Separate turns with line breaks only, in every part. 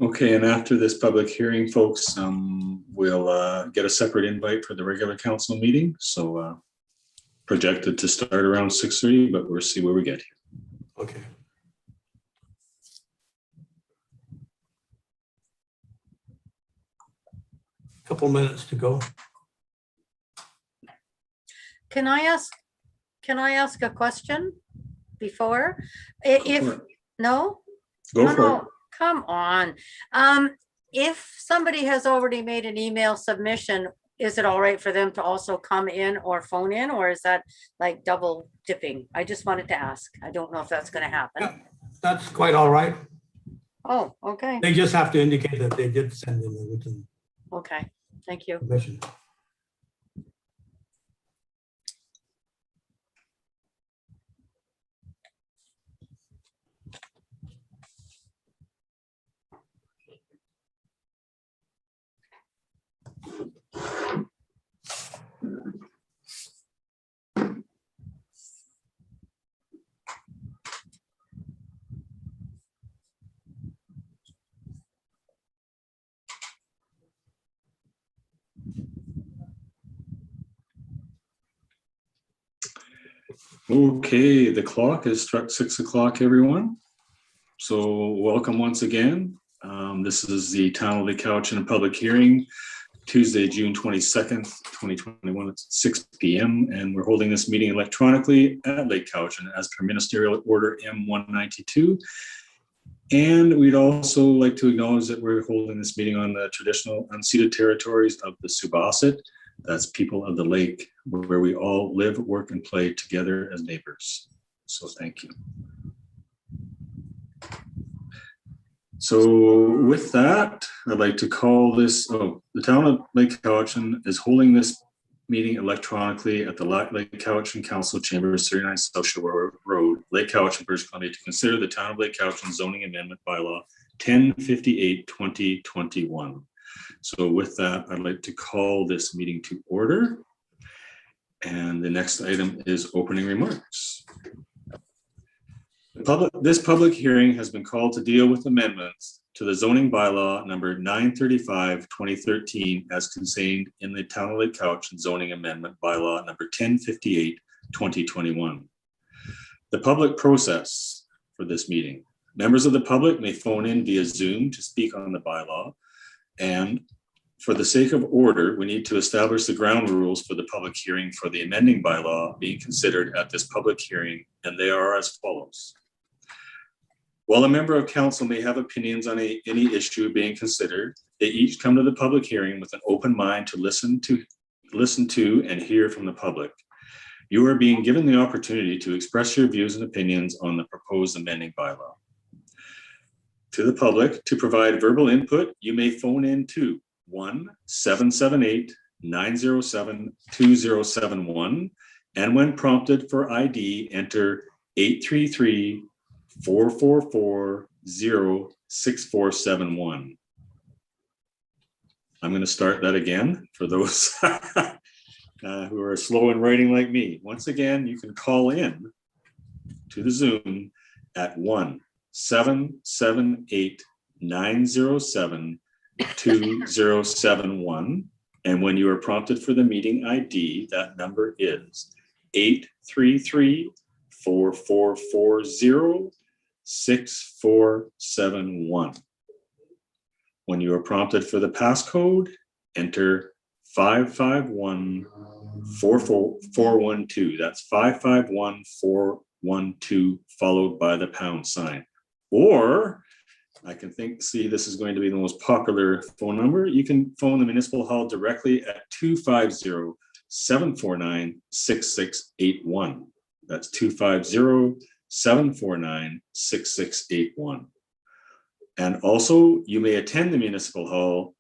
Okay, and after this public hearing, folks, we'll get a separate invite for the regular council meeting. So projected to start around 6:30, but we'll see where we get here.
Okay. Couple minutes to go.
Can I ask a question before? If no?
Go
Oh,
for
no,
it.
come on. If somebody has already made an email submission, is it all right for them to also come in or phone in, or is that like double dipping? I just wanted to ask. I don't know if that's going to happen.
Yeah, that's quite all right.
Oh, okay.
They just have to indicate that they did send in a written
Okay. Thank you.
submission.
Okay, the clock has struck 6 o'clock, everyone. So welcome once again. This is the Town of Lake Cowichan public hearing, Tuesday, June 22nd, 2021 at 6 p.m. And we're holding this meeting electronically at Lake Cowichan as per Ministerial Order M192. And we'd also like to acknowledge that we're holding this meeting on the traditional unceded territories of the Subassit. That's people of the lake, where we all live, work, and play together as neighbors. So thank you. So with that, I'd like to call this, the Town of Lake Cowichan is holding this meeting electronically at the Lake Cowichan Council Chambers, 39 South Shore Road, Lake Cowichan, British Columbia, to consider the Town of Lake Cowichan zoning amendment bylaw 1058-2021. So with that, I'd like to call this meeting to order. And the next item is opening remarks. This public hearing has been called to deal with amendments to the zoning bylaw number 935-2013 as contained in the Town of Lake Cowichan zoning amendment bylaw number 1058-2021. The public process for this meeting. Members of the public may phone in via Zoom to speak on the bylaw. And for the sake of order, we need to establish the ground rules for the public hearing for the amending bylaw being considered at this public hearing, and they are as follows. While a member of council may have opinions on any issue being considered, they each come to the public hearing with an open mind to listen to and hear from the public. You are being given the opportunity to express your views and opinions on the proposed amending bylaw. To the public, to provide verbal input, you may phone in to 1-778-907-2071, and when prompted for ID, enter 833-444-06471. I'm going to start that again for those who are slow in writing like me. Once again, you can call in to the Zoom at 1-778-907-2071. And when you are prompted for the meeting ID, that number is 833-444-06471. When you are prompted for the passcode, enter 551412. That's 551412 followed by the pound sign. Or I can see this is going to be the most popular phone number. You can phone the Municipal Hall directly at 250-749-6681. That's 250-749-6681. And also, you may attend the Municipal Hall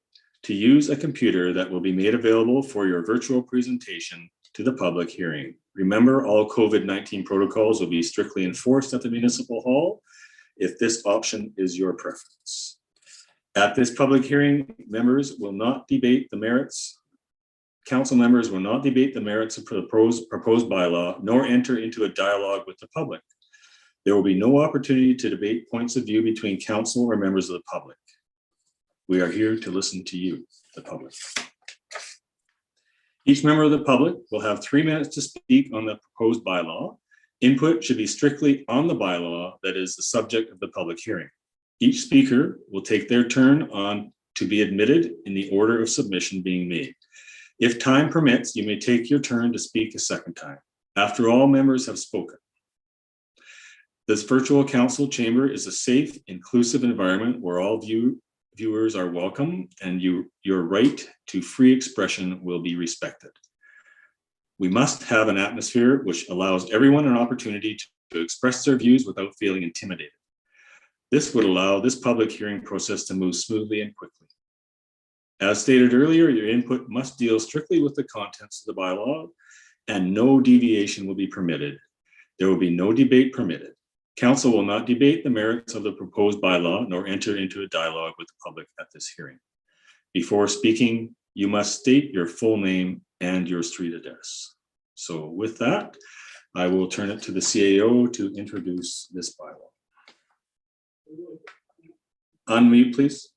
to use a computer that will be made available for your virtual presentation to the public hearing. Remember, all COVID-19 protocols will be strictly enforced at the Municipal Hall if this option is your preference. At this public hearing, members will not debate the merits. Council members will not debate the merits of the proposed bylaw, nor enter into a dialogue with the public. There will be no opportunity to debate points of view between council or members of the public. We are here to listen to you, the public. Each member of the public will have 3 minutes to speak on the proposed bylaw. Input should be strictly on the bylaw that is the subject of the public hearing. Each speaker will take their turn on to be admitted in the order of submission being made. If time permits, you may take your turn to speak a second time after all members have spoken. This virtual council chamber is a safe, inclusive environment where all viewers are welcome and your right to free expression will be respected. We must have an atmosphere which allows everyone an opportunity to express their views without feeling intimidated. This would allow this public hearing process to move smoothly and quickly. As stated earlier, your input must deal strictly with the contents of the bylaw and no deviation will be permitted. There will be no debate permitted. Council will not debate the merits of the proposed bylaw nor enter into a dialogue with the public at this hearing. Before speaking, you must state your full name and your street address. So with that, I will turn it to the CAO to introduce this bylaw. Unmute, please.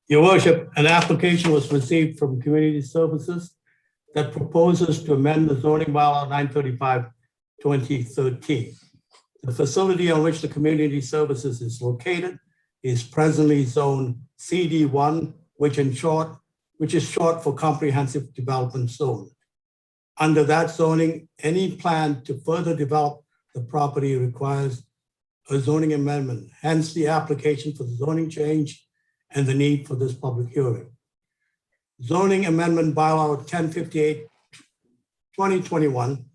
Your worship, an application was received from Community Services that proposes to amend the zoning bylaw 935/2013. The facility on which the Community Services is located is presently zoned CD1, which is short for Comprehensive Development Zone. Under that zoning, any plan to further develop the property requires a zoning amendment, hence the application for the zoning change and the need for this public hearing. Zoning Amendment Bylaw 1058/2021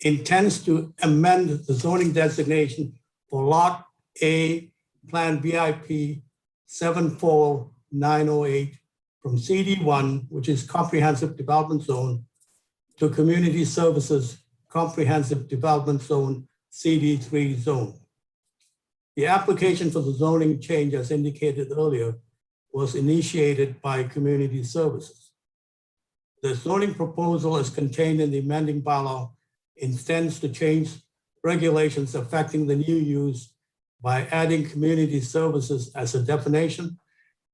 intends to amend the zoning designation for Lot A, Plan BIP 74908 from CD1, which is Comprehensive Development Zone, to Community Services Comprehensive Development Zone CD3 zone. The application for the zoning change, as indicated earlier, was initiated by Community Services. The zoning proposal is contained in the amending bylaw intends to change regulations affecting the new use by adding Community Services as a definition,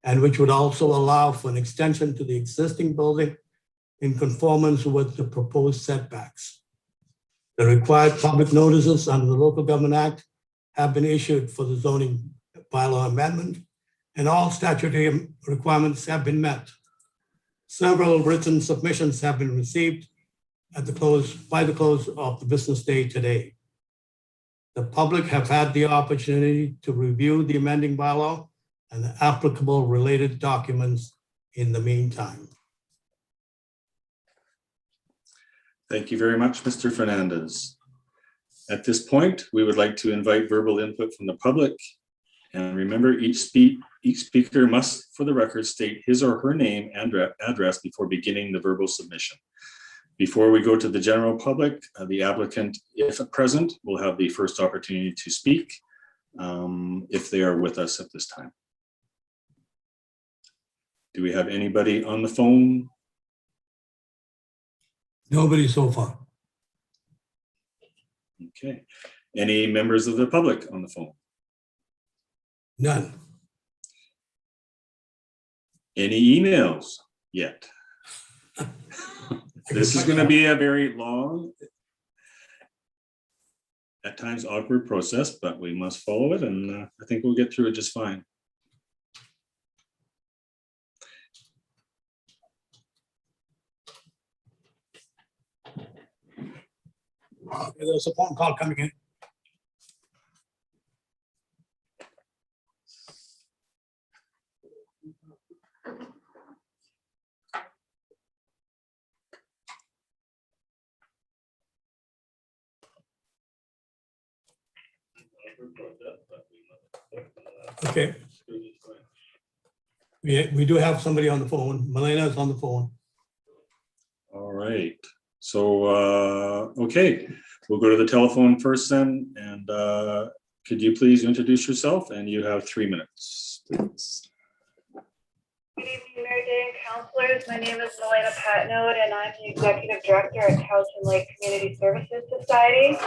and which would also allow for an extension to the existing building in conformance with the proposed setbacks. The required public notices under the Local Government Act have been issued for the zoning bylaw amendment, and all statutory requirements have been met. Several written submissions have been received by the close of the business day today. The public have had the opportunity to review the amending bylaw and the applicable related documents in the meantime.
Thank you very much, Mr. Fernandez. At this point, we would like to invite verbal input from the public. And remember, each speaker must, for the record, state his or her name and address before beginning the verbal submission. Before we go to the general public, the applicant, if present, will have the first opportunity to speak if they are with us at this time. Do we have anybody on the phone?
Nobody so far.
Okay. Any members of the public on the phone?
None.
Any emails yet? This is going to be a very long, at times awkward process, but we must follow it, and I think we'll get through it just fine.
There's a phone call coming in. Okay. We do have somebody on the phone. Milena is on the phone.
All right. So, okay, we'll go to the telephone first then. And could you please introduce yourself? And you have 3 minutes, please.
Good evening, Mayor Day and councilors. My name is Milena Patnode, and I'm the Executive Director at Cowichan Lake Community Services Society.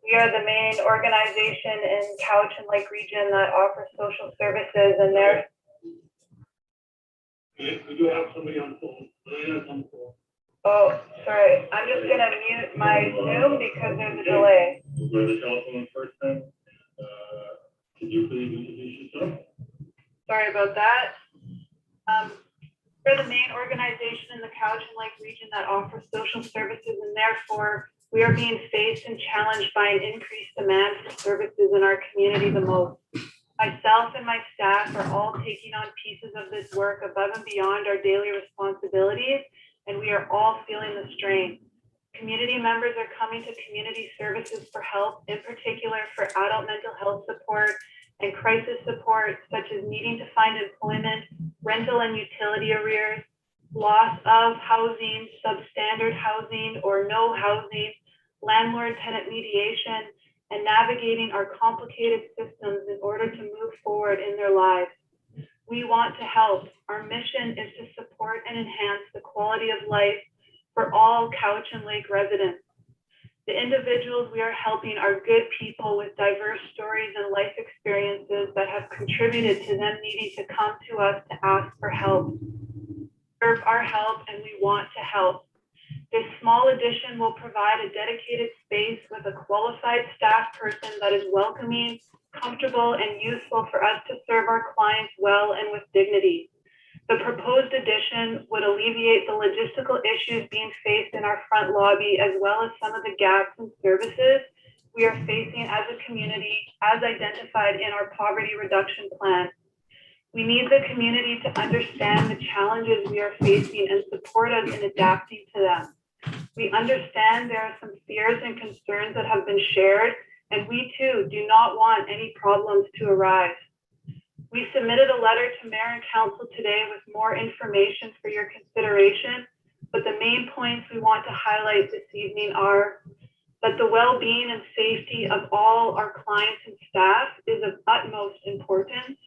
We are the main organization in Cowichan Lake region that offers social services, and there.
We do have somebody on phone.
Oh, sorry. I'm just gonna mute my Zoom because there's a delay.
We'll go to the telephone first then. Could you please introduce yourself?
Sorry about that. We're the main organization in the Cowichan Lake region that offers social services, and therefore we are being faced and challenged by an increased demand for services in our community the most. Myself and my staff are all taking on pieces of this work above and beyond our daily responsibilities, and we are all feeling the strain. Community members are coming to community services for help, in particular for adult mental health support and crisis support, such as needing to find employment, rental and utility arrears, loss of housing, substandard housing or no housing, landlord-tenant mediation, and navigating our complicated systems in order to move forward in their lives. We want to help. Our mission is to support and enhance the quality of life for all Cowichan Lake residents. The individuals we are helping are good people with diverse stories and life experiences that have contributed to them needing to come to us to ask for help. Serve our help, and we want to help. This small addition will provide a dedicated space with a qualified staff person that is welcoming, comfortable, and useful for us to serve our clients well and with dignity. The proposed addition would alleviate the logistical issues being faced in our front lobby, as well as some of the gaps in services we are facing as a community, as identified in our poverty reduction plan. We need the community to understand the challenges we are facing and support us in adapting to them. We understand there are some fears and concerns that have been shared, and we too do not want any problems to arise. We submitted a letter to Mayor and Council today with more information for your consideration, but the main points we want to highlight this evening are that the well-being and safety of all our clients and staff is of utmost importance.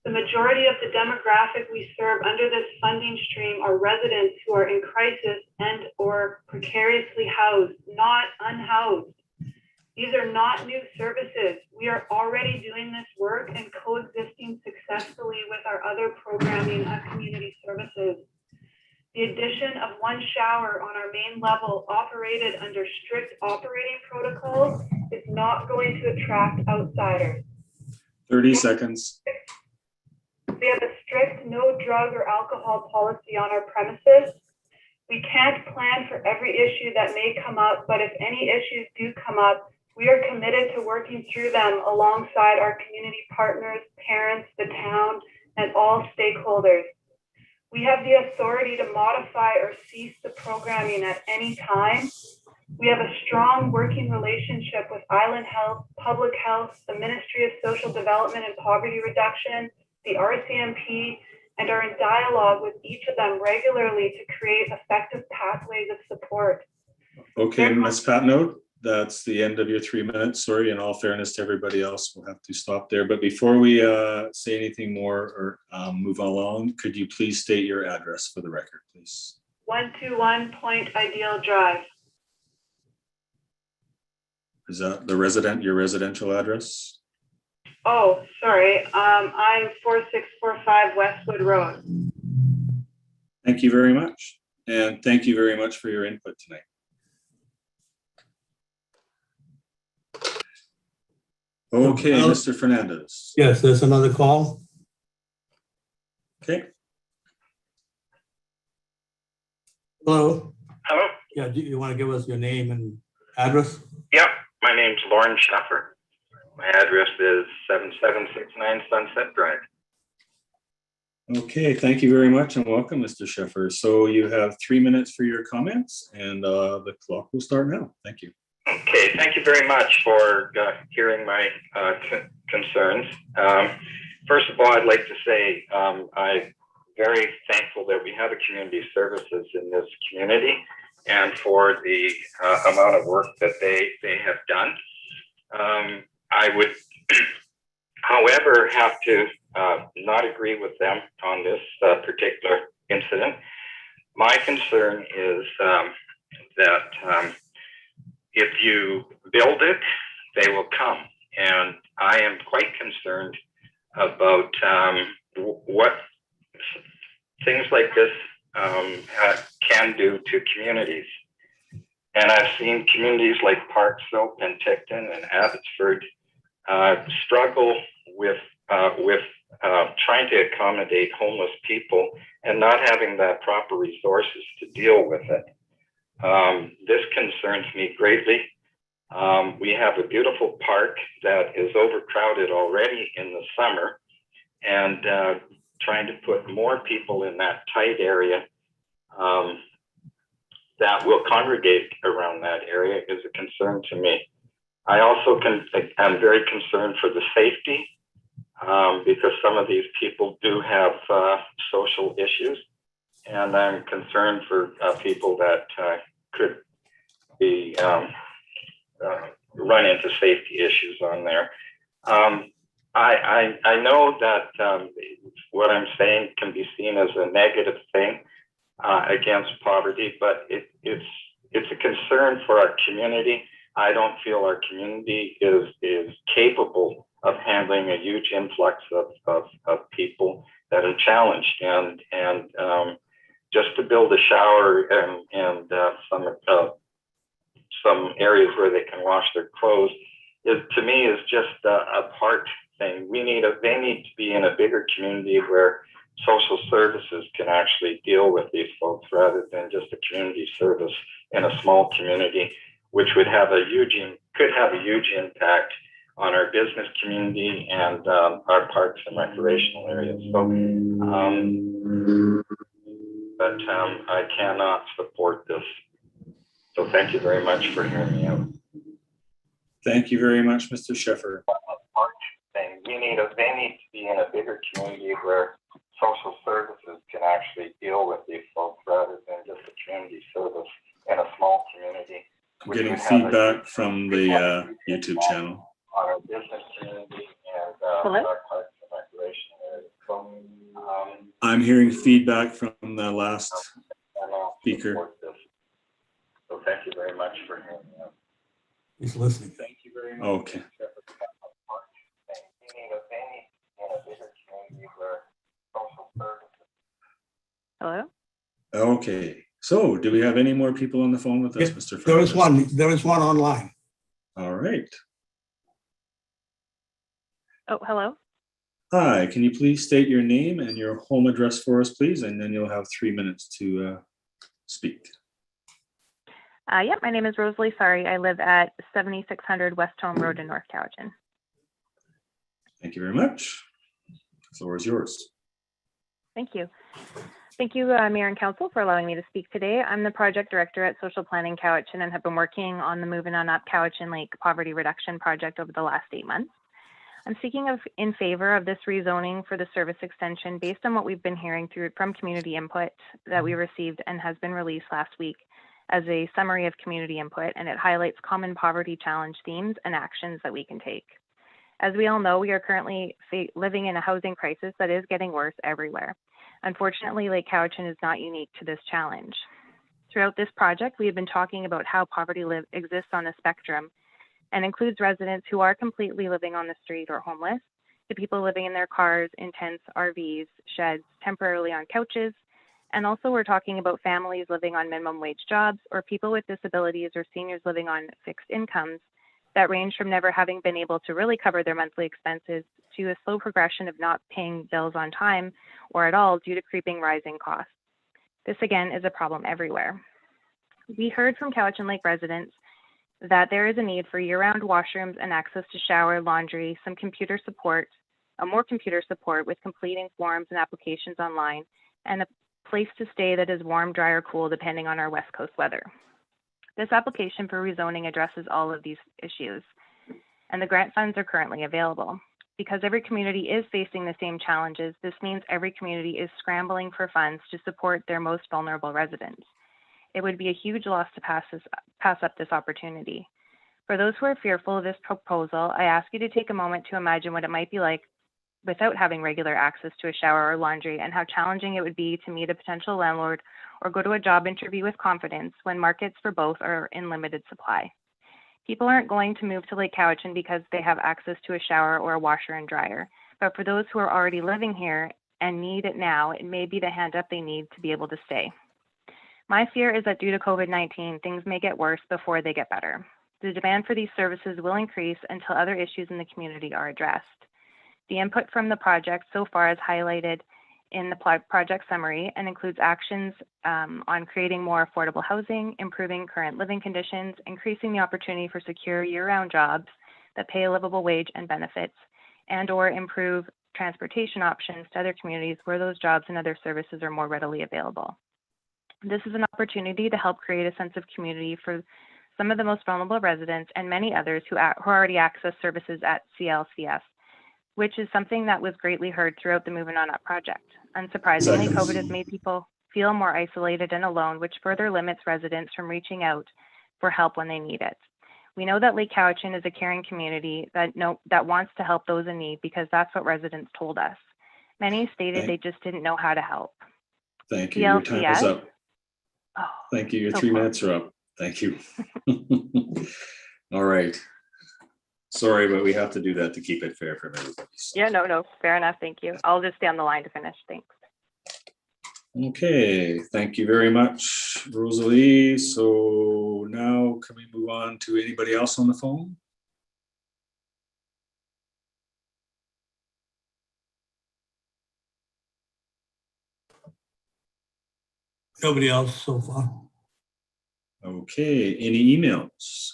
The majority of the demographic we serve under this funding stream are residents who are in crisis and or precariously housed, not unhoused. These are not new services. We are already doing this work and coexisting successfully with our other programming and community services. The addition of one shower on our main level operated under strict operating protocols is not going to attract outsiders.
30 seconds.
We have a strict no drug or alcohol policy on our premises. We can't plan for every issue that may come up, but if any issues do come up, we are committed to working through them alongside our community partners, parents, the town, and all stakeholders. We have the authority to modify or cease the programming at any time. We have a strong working relationship with Island Health, Public Health, the Ministry of Social Development and Poverty Reduction, the RCMP, and are in dialogue with each of them regularly to create effective pathways of support.
Okay, Ms. Patnoe, that's the end of your 3 minutes. Sorry, in all fairness to everybody else, we'll have to stop there. But before we say anything more or move along, could you please state your address for the record, please?
121 Point Ideal Drive.
Is that your residential address?
Oh, sorry. I'm 4645 Westwood Road.
Thank you very much. And thank you very much for your input tonight. Okay, Mr. Fernandez.
Yes, there's another call.
Okay.
Hello.
Hello.
Yeah, do you want to give us your name and address?
Yep. My name's Lauren Schaffer. My address is 7769 Sunset Drive.
Okay, thank you very much and welcome, Mr. Scheffer. So you have 3 minutes for your comments and the clock will start now. Thank you.
Okay, thank you very much for hearing my concerns. First of all, I'd like to say I'm very thankful that we have a community services in this community and for the amount of work that they have done. I would, however, have to not agree with them on this particular incident. My concern is that if you build it, they will come. And I am quite concerned about what things like this can do to communities. And I've seen communities like Parksville, Penticton, and Abbotsford struggle with trying to accommodate homeless people and not having the proper resources to deal with it. This concerns me greatly. We have a beautiful park that is overcrowded already in the summer, and trying to put more people in that tight area that will congregate around that area is a concern to me. I also am very concerned for the safety because some of these people do have social issues, and I'm concerned for people that could be run into safety issues on there. I know that what I'm saying can be seen as a negative thing against poverty, but it's a concern for our community. I don't feel our community is capable of handling a huge influx of people that are challenged, and just to build a shower and some areas where they can wash their clothes to me is just a part thing. They need to be in a bigger community where social services can actually deal with these folks rather than just a community service in a small community, which could have a huge impact on our business community and our parks and recreational areas. So, but I cannot support this. So thank you very much for hearing me out.
Thank you very much, Mr. Scheffer.
They need to be in a bigger community where social services can actually deal with these folks rather than just a community service in a small community.
I'm getting feedback from the YouTube channel.
On our business community and
Hello?
our parks and recreation areas. So,
I'm hearing feedback from the last speaker.
So thank you very much for hearing me out.
He's listening.
Thank you very much.
Okay.
Hello?
Okay. So do we have any more people on the phone with us,
Yeah,
Mr.
There is
Fernandez?
one. There is one online.
All right.
Oh, hello.
Hi, can you please state your name and your home address for us, please? And then you'll have 3 minutes to speak.
Yep, my name is Rosalie. Sorry, I live at 7600 West Home Road in North Cowichan.
Thank you very much. The floor is yours.
Thank you. Thank you, Mayor and Council, for allowing me to speak today. I'm the project director at Social Planning Cowichan and have been working on the Moving on Up Cowichan Lake Poverty Reduction Project over the last 8 months. I'm speaking in favor of this rezoning for the service extension based on what we've been hearing from community input that we received and has been released last week as a summary of community input, and it highlights common poverty challenge themes and actions that we can take. As we all know, we are currently living in a housing crisis that is getting worse everywhere. Unfortunately, Lake Cowichan is not unique to this challenge. Throughout this project, we have been talking about how poverty exists on a spectrum and includes residents who are completely living on the street or homeless, to people living in their cars, in tents, RVs, sheds, temporarily on couches, and also we're talking about families living on minimum wage jobs or people with disabilities or seniors living on fixed incomes that range from never having been able to really cover their monthly expenses to a slow progression of not paying bills on time or at all due to creeping rising costs. This again is a problem everywhere. We heard from Cowichan Lake residents that there is a need for year-round washrooms and access to shower, laundry, some computer support, more computer support with completing forms and applications online, and a place to stay that is warm, dry, or cool depending on our West Coast weather. This application for rezoning addresses all of these issues, and the grant funds are currently available. Because every community is facing the same challenges, this means every community is scrambling for funds to support their most vulnerable residents. It would be a huge loss to pass up this opportunity. For those who are fearful of this proposal, I ask you to take a moment to imagine what it might be like without having regular access to a shower or laundry, and how challenging it would be to meet a potential landlord or go to a job interview with confidence when markets for both are in limited supply. People aren't going to move to Lake Cowichan because they have access to a shower or a washer and dryer. But for those who are already living here and need it now, it may be the hand up they need to be able to stay. My fear is that due to COVID-19, things may get worse before they get better. The demand for these services will increase until other issues in the community are addressed. The input from the project so far is highlighted in the project summary and includes actions on creating more affordable housing, improving current living conditions, increasing the opportunity for secure year-round jobs that pay a livable wage and benefits, and/or improve transportation options to other communities where those jobs and other services are more readily available. This is an opportunity to help create a sense of community for some of the most vulnerable residents and many others who already access services at CLCS, which is something that was greatly heard throughout the Moving On Up project. Unsurprisingly,
Exactly.
COVID has made people feel more isolated and alone, which further limits residents from reaching out for help when they need it. We know that Lake Cowichan is a caring community that wants to help those in need because that's what residents told us. Many stated they just didn't know how to help.
Thank you. Your time is
CLCS.
up.
Oh,
Thank you. Your
so
3
close.
minutes are up. Thank you. All right. Sorry, but we have to do that to keep it fair for everybody. So.
Yeah, no, fair enough. Thank you. I'll just stay on the line to finish. Thanks.
Okay, thank you very much, Rosalie. So now can we move on to anybody else on the phone?
Nobody else so far.
Okay, any emails?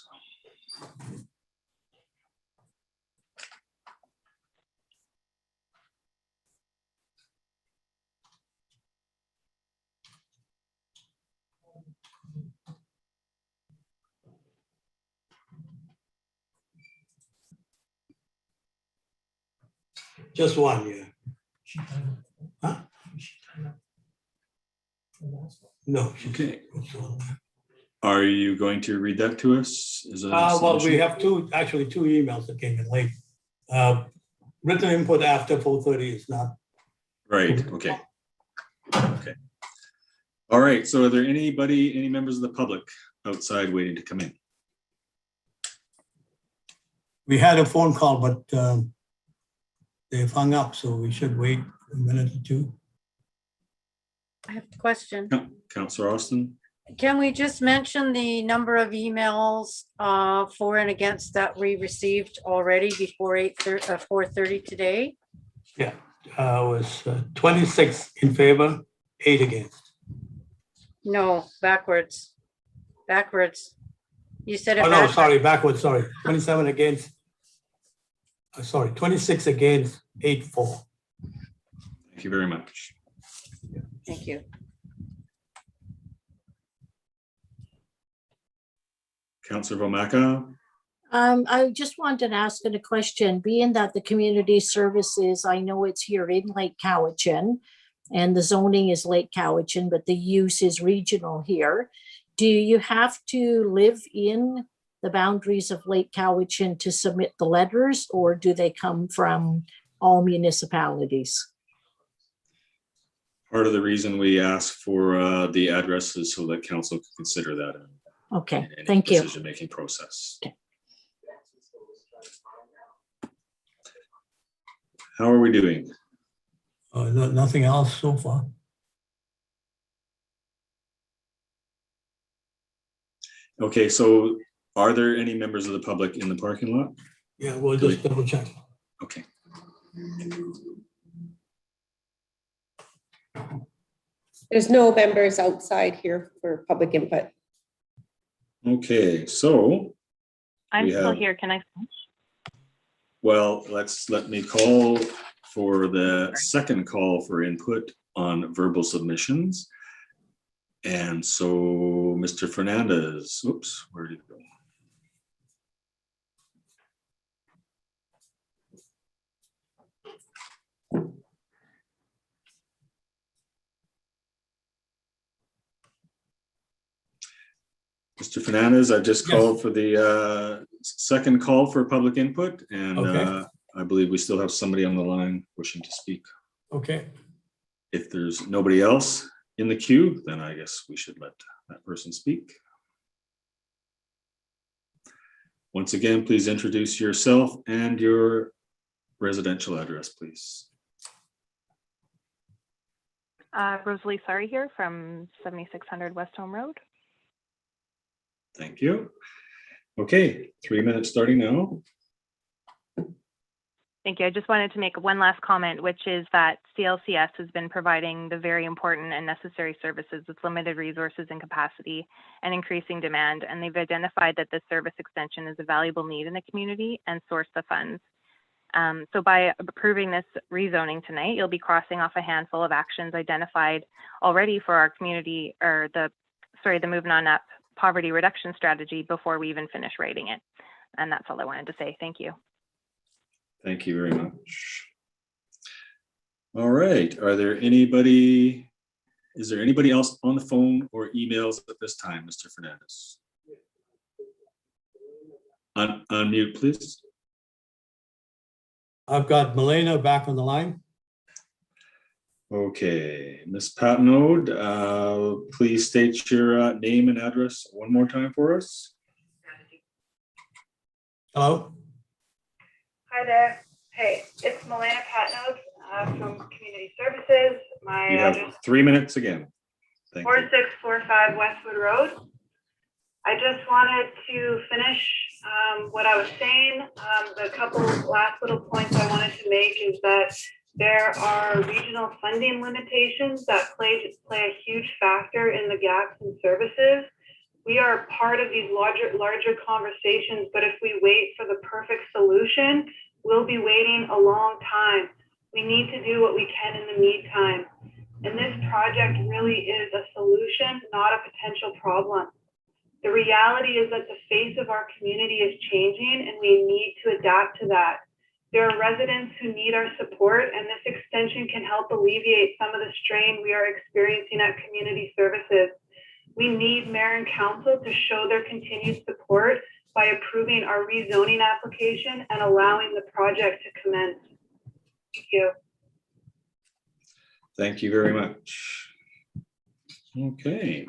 Just one, yeah. Huh? No.
Okay. Are you going to read that to us? Is it a
Well, we
submission?
have two emails that came in late. Written input after 4:30 is not.
Right, okay. Okay. All right, so are there any members of the public outside waiting to come in?
We had a phone call, but they've hung up, so we should wait a minute or two.
I have a question.
Councillor Austin?
Can we just mention the number of emails for and against that we received already before 4:30 today?
Yeah, it was 26 in favor, 8 against.
No, backwards. You said it
Oh, no,
backwards.
sorry, backwards, sorry. 27 against. Sorry, 26 against, 8 for.
Thank you very much.
Thank you.
Councillor Vomaka?
I just wanted to ask a question, being that the community services, I know it's here in Lake Cowichan and the zoning is Lake Cowichan, but the use is regional here. Do you have to live in the boundaries of Lake Cowichan to submit the letters, or do they come from all municipalities?
Part of the reason we ask for the address is so that council can consider that
Okay,
in any
thank you.
decision-making process.
Okay.
How are we doing?
Nothing else so far.
Okay, so are there any members of the public in the parking lot?
Yeah, we'll just double check.
Okay.
There's no members outside here for public input.
Okay, so,
I'm
We
still
have-
here. Can I?
well, let me call for the second call for input on verbal submissions. And so, Mr. Fernandez, oops, where did it go? Mr. Fernandez, I just
Yes.
called for the second call for public input, and
Okay.
I believe we still have somebody on the line wishing to speak.
Okay,
If there's nobody else in the queue, then I guess we should let that person speak. Once again, please introduce yourself and your residential address, please.
Rosalie Sari here from 7600 West Home Road.
Thank you. Okay, 3 minutes starting now.
Thank you. I just wanted to make one last comment, which is that CLCS has been providing the very important and necessary services with limited resources and capacity and increasing demand. And they've identified that this service extension is a valuable need in the community and source the funds. So by approving this rezoning tonight, you'll be crossing off a handful of actions identified already for our community, or the Moving On Up poverty reduction strategy before we even finish writing it. And that's all I wanted to say. Thank you.
Thank you very much. All right, is there anybody else on the phone or emails at this time, Mr. Fernandez? Unmute, please.
I've got Milena back on the line.
Okay, Ms. Patnode, please state your name and address one more time for us.
Hello?
Hi there. Hey, it's Milena Patnode from Community Services. My
You have
address
3 minutes again. Thank you.
4645 Westwood Road. I just wanted to finish what I was saying. The couple last little points I wanted to make is that there are regional funding limitations that play a huge factor in the gaps in services. We are part of these larger conversations, but if we wait for the perfect solution, we'll be waiting a long time. We need to do what we can in the meantime. And this project really is a solution, not a potential problem. The reality is that the face of our community is changing and we need to adapt to that. There are residents who need our support, and this extension can help alleviate some of the strain we are experiencing at community services. We need mayor and council to show their continued support by approving our rezoning application and allowing the project to commence. Thank you.
Thank you very much. Okay.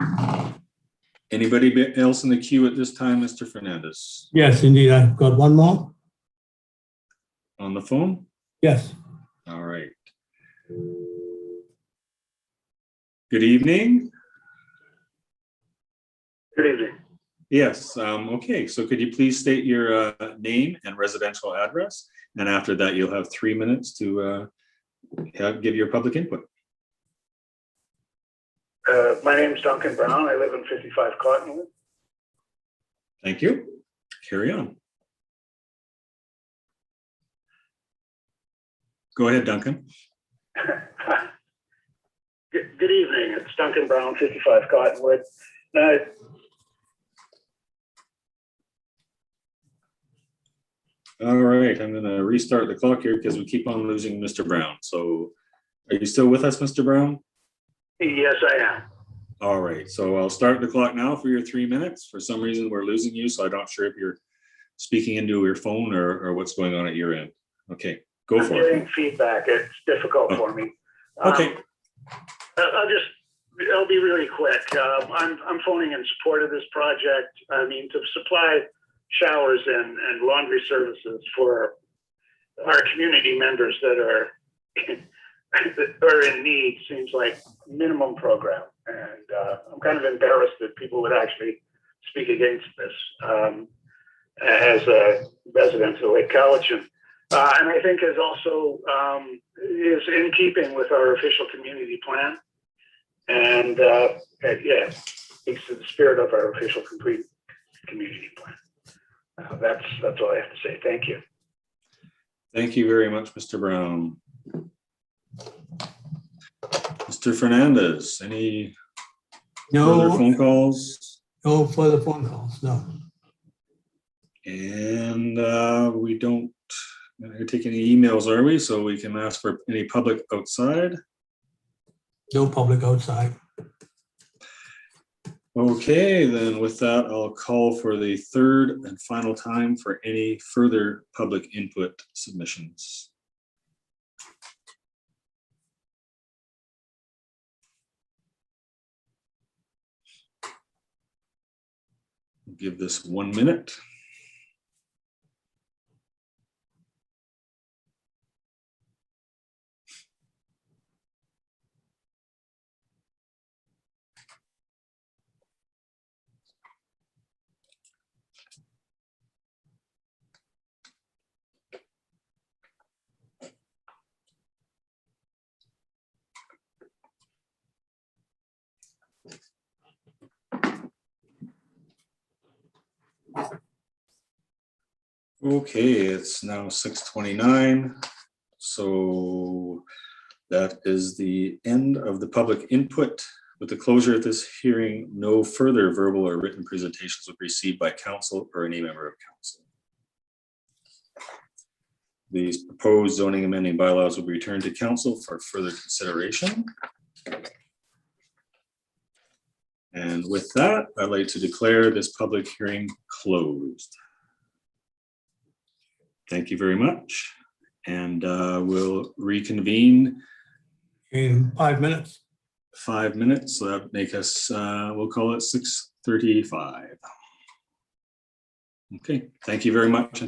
Anybody else in the queue at this time, Mr. Fernandez?
Yes, indeed. I've got one more.
On the phone?
Yes.
All right. Good evening.
Good evening.
Yes, okay, so could you please state your name and residential address? And after that, you'll have 3 minutes to give your public input.
My name is Duncan Brown. I live in 55 Cottonwood.
Thank you. Carry on. Go ahead, Duncan.
Good evening. It's Duncan Brown, 55 Cottonwood.
All right, I'm going to restart the clock here because we keep on losing Mr. Brown. So are you still with us, Mr. Brown?
Yes, I am.
All right, so I'll start the clock now for your 3 minutes. For some reason, we're losing you, so I'm not sure if you're speaking into your phone or what's going on at your end. Okay, go for it.
I'm getting feedback. It's difficult for me.
Okay.
I'll be really quick. I'm phoning in support of this project. I mean, to supply showers and laundry services for our community members that are in need seems like minimum program. And I'm kind of embarrassed that people would actually speak against this as a resident of Lake Cowichan. And I think is also is in keeping with our official community plan. And yeah, speaks to the spirit of our official complete community plan. That's all I have to say. Thank you.
Thank you very much, Mr. Brown. Mr. Fernandez, any further phone calls?
No further phone calls, no.
And we don't take any emails, are we? So we can ask for any public outside.
No public outside.
Okay, then with that, I'll call for the third and final time for any further public input submissions. Give this 1 minute. Okay, it's now 6:29. So that is the end of the public input. With the closure of this hearing, no further verbal or written presentations will be received by council or any member of council. These proposed zoning amending bylaws will be returned to council for further consideration. And with that, I'd like to declare this public hearing closed. Thank you very much. And we'll reconvene
In 5 minutes.
5 minutes. So that make us, we'll call it 6:35. Okay, thank you very much.